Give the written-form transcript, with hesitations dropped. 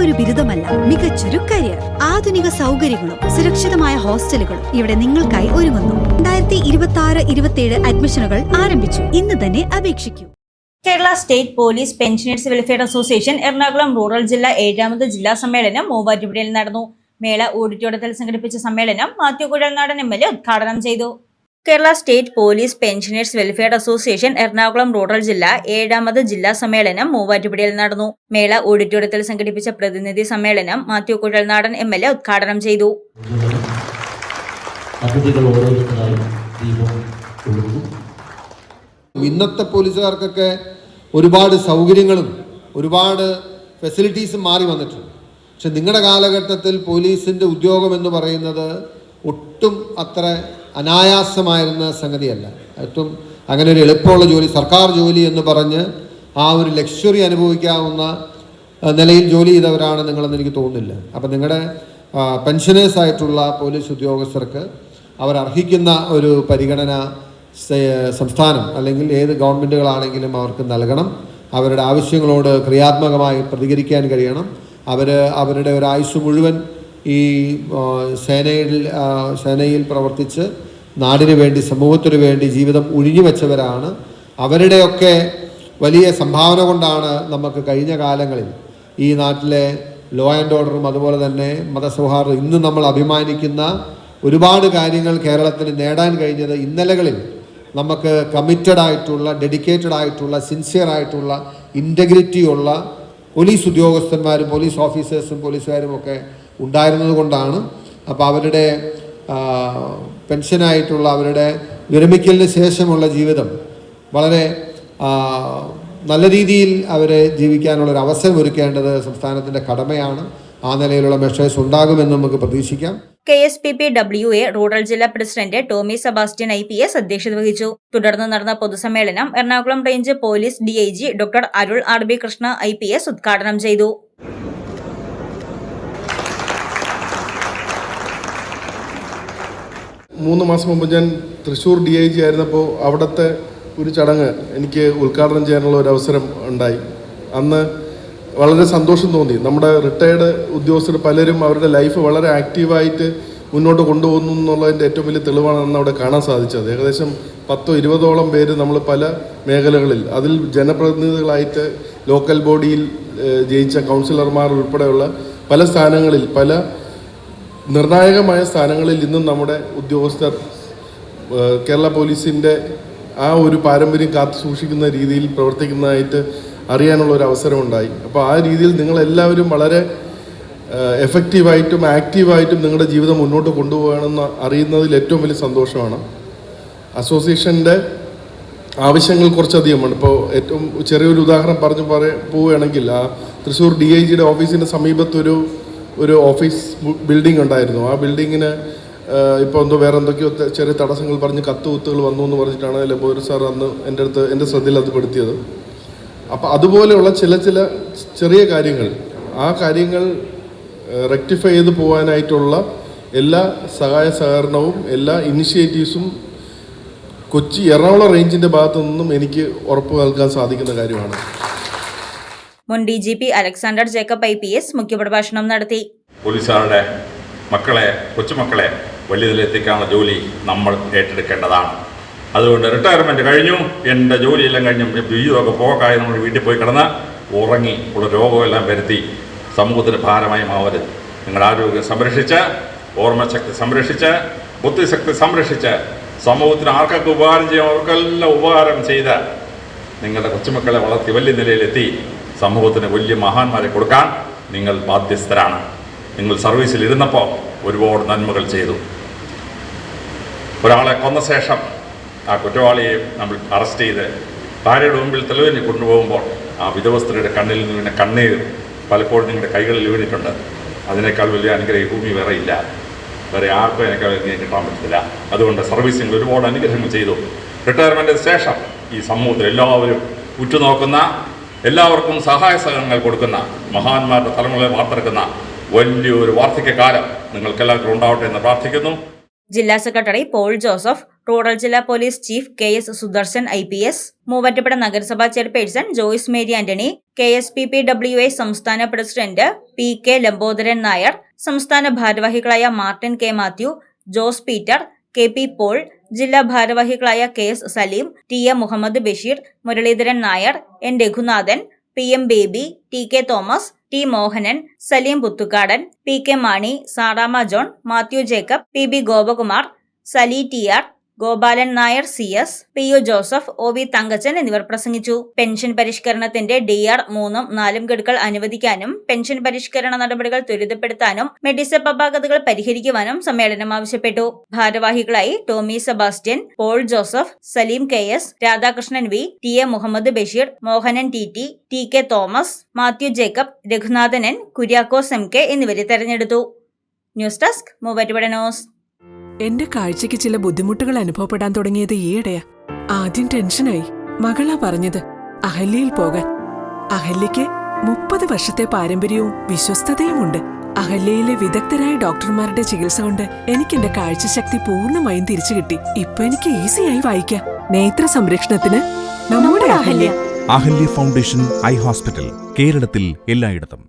വെറുമൊരു ബിരുദമല്ല, മികച്ചൊരു കരിയർ. ആധുനിക സൗകര്യങ്ങളും സുരക്ഷിതമായ ഹോസ്റ്റലുകളും ഇവിടെ നിങ്ങൾക്കായി ഒരുങ്ങുന്നു. 2026-27 അഡ്മിഷനുകൾ ആരംഭിച്ചു. ഇന്ന് തന്നെ അപേക്ഷിക്കൂ. Kerala state police pensioners welfare association Ernakulam rural ജില്ല 7ാമത് ജില്ലാ സമ്മേളനം മൂവാറ്റുപുഴയിൽ നടന്നു. മേള ഓഡിറ്റോറിയത്തിൽ സംഘടിപ്പിച്ച സമ്മേളനം മാത്യു കുഴൽനാടൻ MLA ഉദ്ഘാടനം ചെയ്തു. Kerala state police pensioners welfare association Ernakulam rural ജില്ല 7ാമത് ജില്ലാ സമ്മേളനം മൂവാറ്റുപുഴയിൽ നടന്നു. മേള ഓഡിറ്റോറിയത്തിൽ സംഘടിപ്പിച്ച പ്രതിനിധി സമ്മേളനം മാത്യു കുഴൽനാടൻ MLA ഉദ്ഘാടനം ചെയ്തു. ഇന്നത്തെ പോലീസുകാർക്കൊക്കെ ഒരുപാട് സൗകര്യങ്ങളും ഒരുപാട് ഫെസിലിറ്റീസും മാറി വന്നിട്ടുണ്ട്. പക്ഷെ നിങ്ങളുടെ കാലഘട്ടത്തിൽ പോലീസിൻ്റെ ഉദ്യോഗം എന്ന് പറയുന്നത് ഒട്ടും അത്ര അനായാസമായിരുന്ന സംഗതിയല്ല. ഏറ്റവും അങ്ങനെ ഒരു എളുപ്പമുള്ള ജോലി, സർക്കാർ ജോലി എന്ന് പറഞ്ഞ് ആ ഒരു ലക്ഷറി അനുഭവിക്കാവുന്ന നിലയിൽ ജോലി ചെയ്തവരാണ് നിങ്ങളെന്ന് എനിക്ക് തോന്നുന്നില്ല. അപ്പം നിങ്ങളുടെ പെൻഷനേഴ്സായിട്ടുള്ള പോലീസ് ഉദ്യോഗസ്ഥർക്ക് അവരർഹിക്കുന്ന ഒരു പരിഗണന സംസ്ഥാനം അല്ലെങ്കിൽ ഏത് ഗവൺമെൻറ്റുകളാണെങ്കിലും അവർക്ക് നൽകണം. അവരുടെ ആവശ്യങ്ങളോട് ക്രിയാത്മകമായി പ്രതികരിക്കാൻ കഴിയണം. അവരുടെ ഒരായുസ് മുഴുവൻ ഈ സേനയിൽ പ്രവർത്തിച്ച് നാടിനു വേണ്ടി സമൂഹത്തിനു വേണ്ടി ജീവിതം ഒഴിഞ്ഞു വെച്ചവരാണ്. അവരുടെയൊക്കെ വലിയ സംഭാവന കൊണ്ടാണ് നമുക്ക് കഴിഞ്ഞ കാലങ്ങളിൽ ഈ നാട്ടിലെ ലോ ആൻഡ് ഓർഡറും അതുപോലെ തന്നെ മതസൗഹാർദ്ദം ഇന്ന് നമ്മൾ അഭിമാനിക്കുന്ന ഒരുപാട് കാര്യങ്ങൾ കേരളത്തിൽ നേടാൻ കഴിഞ്ഞത് ഇന്നലകളിൽ നമുക്ക് കമ്മിറ്റഡ് ആയിട്ടുള്ള, ഡെഡിക്കേറ്റഡ് ആയിട്ടുള്ള, സിൻസിയർ ആയിട്ടുള്ള, ഇൻറ്റഗ്രിറ്റിയുള്ള പോലീസ് ഉദ്യോഗസ്ഥന്മാരും പോലീസ് ഓഫീസേഴ്സും പോലീസുകാരും ഒക്കെ ഉണ്ടായിരുന്നത് കൊണ്ടാണ്. അപ്പോൾ അവരുടെ പെൻഷനായിട്ടുള്ള അവരുടെ വിരമിക്കലിന് ശേഷമുള്ള ജീവിതം വളരെ നല്ല രീതിയിൽ അവരെ ജീവിക്കാനുള്ളൊരു അവസരം ഒരുക്കേണ്ടത് സംസ്ഥാനത്തിൻ്റെ കടമയാണ്. ആ നിലയിലുള്ള മെഷേഴ്സ് ഉണ്ടാകുമെന്ന് നമുക്ക് പ്രതീക്ഷിക്കാം. KSPPWA റൂറൽ ജില്ലാ പ്രസിഡന്റ് ടോമി സെബാസ്റ്റ്യൻ IPS അധ്യക്ഷത വഹിച്ചു. തുടർന്ന് നടന്ന പൊതുസമ്മേളനം Ernakulam range police DIG doctor Arul RB Krishna IPS ഉദ്ഘാടനം ചെയ്തു. മൂന്ന് മാസം മുമ്പ് ഞാൻ തൃശ്ശൂർ DIG ആയിരുന്നപ്പോൾ അവിടുത്തെ ഒരു ചടങ്ങ് എനിക്ക് ഉദ്ഘാടനം ചെയ്യാനുള്ള ഒരു അവസരം ഉണ്ടായി. അന്ന് വളരെ സന്തോഷം തോന്നി. നമ്മുടെ റിട്ടയർഡ് ഉദ്യോഗസ്ഥർ പലരും അവരുടെ ലൈഫ് വളരെ ആക്റ്റീവായിട്ട് മുന്നോട്ട് കൊണ്ടുപോകുന്നു എന്നുള്ളതിൻ്റെ ഏറ്റവും വലിയ തെളിവാണ് അന്ന് അവിടെ കാണാൻ സാധിച്ചത്. ഏകദേശം 10-20ഓളം പേര് നമ്മൾ പല മേഖലകളിൽ, അതിൽ ജനപ്രതിനിധികളായിട്ട് ലോക്കൽ ബോഡിയിൽ ജയിച്ച കൗൺസിലർമാർ ഉൾപ്പെടെയുള്ള പല സ്ഥാനങ്ങളിൽ, പല നിർണായകമായ സ്ഥാനങ്ങളിൽ ഇന്നും നമ്മുടെ ഉദ്യോഗസ്ഥർ കേരള പോലീസിൻ്റെ ആ ഒരു പാരമ്പര്യം കാത്തു സൂക്ഷിക്കുന്ന രീതിയിൽ പ്രവർത്തിക്കുന്നതായിട്ട് അറിയാനുള്ള ഒരു അവസരമുണ്ടായി. അപ്പോൾ ആ രീതിയിൽ നിങ്ങളെല്ലാവരും വളരെ എഫക്റ്റീവായിട്ടും ആക്റ്റീവായിട്ടും നിങ്ങളുടെ ജീവിതം മുന്നോട്ട് കൊണ്ടുപോകണമെന്ന് അറിയുന്നതിൽ ഏറ്റവും വലിയ സന്തോഷമാണ്. അസോസിയേഷൻ്റെ ആവശ്യങ്ങൾ കുറച്ചധികമാണ്. ഇപ്പോൾ ഏറ്റവും ചെറിയൊരു ഉദാഹരണം പോവുകയാണെങ്കിൽ ആ തൃശ്ശൂർ DIGയുടെ ഓഫീസിൻ്റെ സമീപത്തൊരു ഓഫീസ് ബിൽഡിംഗ് ഉണ്ടായിരുന്നു. ആ ബിൽഡിങ്ങിന് ഇപ്പോൾ വേറെ എന്തൊക്കെയോ ചെറിയ തടസ്സങ്ങൾ പറഞ്ഞ് കത്തുകുത്തുകൾ വന്നു എന്ന് പറഞ്ഞിട്ടാണ് ലബോർ സാർ അന്ന് എൻ്റെ ശ്രദ്ധയിൽ അത് പെടുത്തിയത്. അപ്പോൾ അതുപോലെയുള്ള ചില ചെറിയ കാര്യങ്ങൾ, ആ കാര്യങ്ങൾ റെക്ടിഫൈ ചെയ്ത് പോകാനായിട്ടുള്ള എല്ലാ സഹായ സഹകരണവും എല്ലാ ഇനിഷ്യേറ്റീവ്സും എറണാകുളം റേഞ്ചിൻ്റെ ഭാഗത്തു നിന്നും എനിക്ക് ഉറപ്പ് നൽകാൻ സാധിക്കുന്ന കാര്യമാണ്. മുൻ DGP അലക്സാണ്ടർ ജേക്കബ് IPS മുഖ്യപ്രഭാഷണം നടത്തി. പോലീസുകാരുടെ മക്കളെ, കൊച്ചുമക്കളെ വലിയ നിലയിലെത്തിക്കാനുള്ള ജോലി നമ്മൾ ഏറ്റെടുക്കേണ്ടതാണ്. അതുകൊണ്ട് റിട്ടയർമെൻറ്റ് കഴിഞ്ഞു, എൻ്റെ ജോലിയെല്ലാം കഴിഞ്ഞു, ജീവിതമൊക്കെ പോക്കായി നമ്മൾ വീട്ടിൽ പോയി കിടന്ന് ഉറങ്ങി ഉള്ള രോഗമെല്ലാം വരുത്തി സമൂഹത്തിന് ഭാരമായി മാവരുത്. നിങ്ങളുടെ ആരോഗ്യം സംരക്ഷിച്ച്, ഓർമ്മശക്തി സംരക്ഷിച്ച്, ബുദ്ധിശക്തി സംരക്ഷിച്ച്, സമൂഹത്തിന് ആർക്കൊക്കെ ഉപകാരം ചെയ്യും അവർക്കെല്ലാം ഉപകാരം ചെയ്ത് നിങ്ങളുടെ കൊച്ചുമക്കളെ വളർത്തി വലിയ നിലയിലെത്തി സമൂഹത്തിന് വലിയ മഹാന്മാരെ കൊടുക്കാൻ നിങ്ങൾ ബാധ്യസ്ഥരാണ്. നിങ്ങൾ സർവീസിൽ ഇരുന്നപ്പോൾ ഒരുപാട് നന്മകൾ ചെയ്തു. ഒരാളെ കൊന്ന ശേഷം ആ കുറ്റവാളിയെ നമ്മൾ അറസ്റ്റ് ചെയ്ത് ഭാര്യയുടെ മുമ്പിൽ തെളിവിന് കൊണ്ടുപോകുമ്പോൾ ആ വിധവസ്ത്രീയുടെ കണ്ണിൽ നിന്ന് വീണ കണ്ണീർ പലപ്പോഴും നിങ്ങളുടെ കൈകളിൽ വീണിട്ടുണ്ട്. അതിനേക്കാൾ വലിയ അനുഗ്രഹം ഭൂമി വേറെ ഇല്ല, വേറെ ആർക്കും അതിനേക്കാൾ അനുഗ്രഹം കിട്ടാൻ പറ്റത്തില്ല. അതുകൊണ്ട് സർവീസിൽ ഒരുപാട് അനുഗ്രഹങ്ങൾ ചെയ്തു. റിട്ടയർമെൻറ്റിന് ശേഷം ഈ സമൂഹത്തിൽ എല്ലാവരും ഉറ്റുനോക്കുന്ന, എല്ലാവർക്കും സഹായ സഹകരണങ്ങൾ കൊടുക്കുന്ന, മഹാന്മാരുടെ തലമുറയെ വാർത്തെടുക്കുന്ന വലിയൊരു വാർദ്ധക്യകാലം നിങ്ങൾക്കെല്ലാവർക്കും ഉണ്ടാവട്ടെ എന്ന് പ്രാർത്ഥിക്കുന്നു. ജില്ലാ സെക്രട്ടറി പോൾ ജോസഫ്, റൂറൽ ജില്ലാ police chief KS Sudarshan IPS, Muvattupuzha നഗരസഭാ chairperson Joyce Mary Antony, KSPPWA സംസ്ഥാന പ്രസിഡന്റ് PK ലംബോദരൻ നായർ, സംസ്ഥാന ഭാരവാഹികളായ Martin K Mathew, Jose Peter, KP Paul, ജില്ലാ ഭാരവാഹികളായ KS Saleem, TM Muhammad Basheer, Muraleedharan Nair, N Raghunathan, PM Baby, TK Thomas, T Mohanan, Saleem Puthukkadan, PK Mani, Saramma John, Mathew Jacob, PB Gopakumar, Sali TR, Gopalan Nair CS, PU Joseph, OV Thankachan എന്നിവർ പ്രസംഗിച്ചു. Pension പരിഷ്കരണത്തിന്റെ DR 3ഉം 4ഉം ഗഡുക്കൾ അനുവദിക്കാനും പെൻഷൻ പരിഷ്കരണ നടപടികൾ ത്വരിതപ്പെടുത്താനും മെഡിസെപ് അപാകതകൾ പരിഹരിക്കുവാനും സമ്മേളനം ആവശ്യപ്പെട്ടു. ഭാരവാഹികളായി Tomy Sebastian, Paul Joseph, Saleem KS, Radhakrishnan V, TA Muhammad Basheer, Mohanan TT, TK Thomas, Mathew Jacob, Raghunathan N, Kuriakose MK എന്നിവരെ തെരഞ്ഞെടുത്തു. News desk Muvattupuzha news. എന്റെ കാഴ്ചയ്ക്ക് ചില ബുദ്ധിമുട്ടുകൾ അനുഭവപ്പെടാൻ തുടങ്ങിയത് ഈയിടെയാ. ആദ്യം ടെൻഷനായി. മകളാ പറഞ്ഞത് അഹല്യയിൽ പോകാൻ. അഹല്യയ്ക്ക് 30 വർഷത്തെ പാരമ്പര്യവും വിശ്വസ്തതയുമുണ്ട്. അഹല്യയിലെ വിദഗ്ധരായ ഡോക്ടർമാരുടെ ചികിത്സ കൊണ്ട് എനിക്ക് എന്റെ കാഴ്ചശക്തി പൂർണ്ണമായും തിരിച്ചു കിട്ടി. ഇപ്പൊ എനിക്ക് ഈസിയായി വായിക്കാം. നേത്ര സംരക്ഷണത്തിന് നമ്മുടെ Ahalya. Ahalya foundation eye hospital, കേരളത്തിൽ എല്ലായിടത്തും.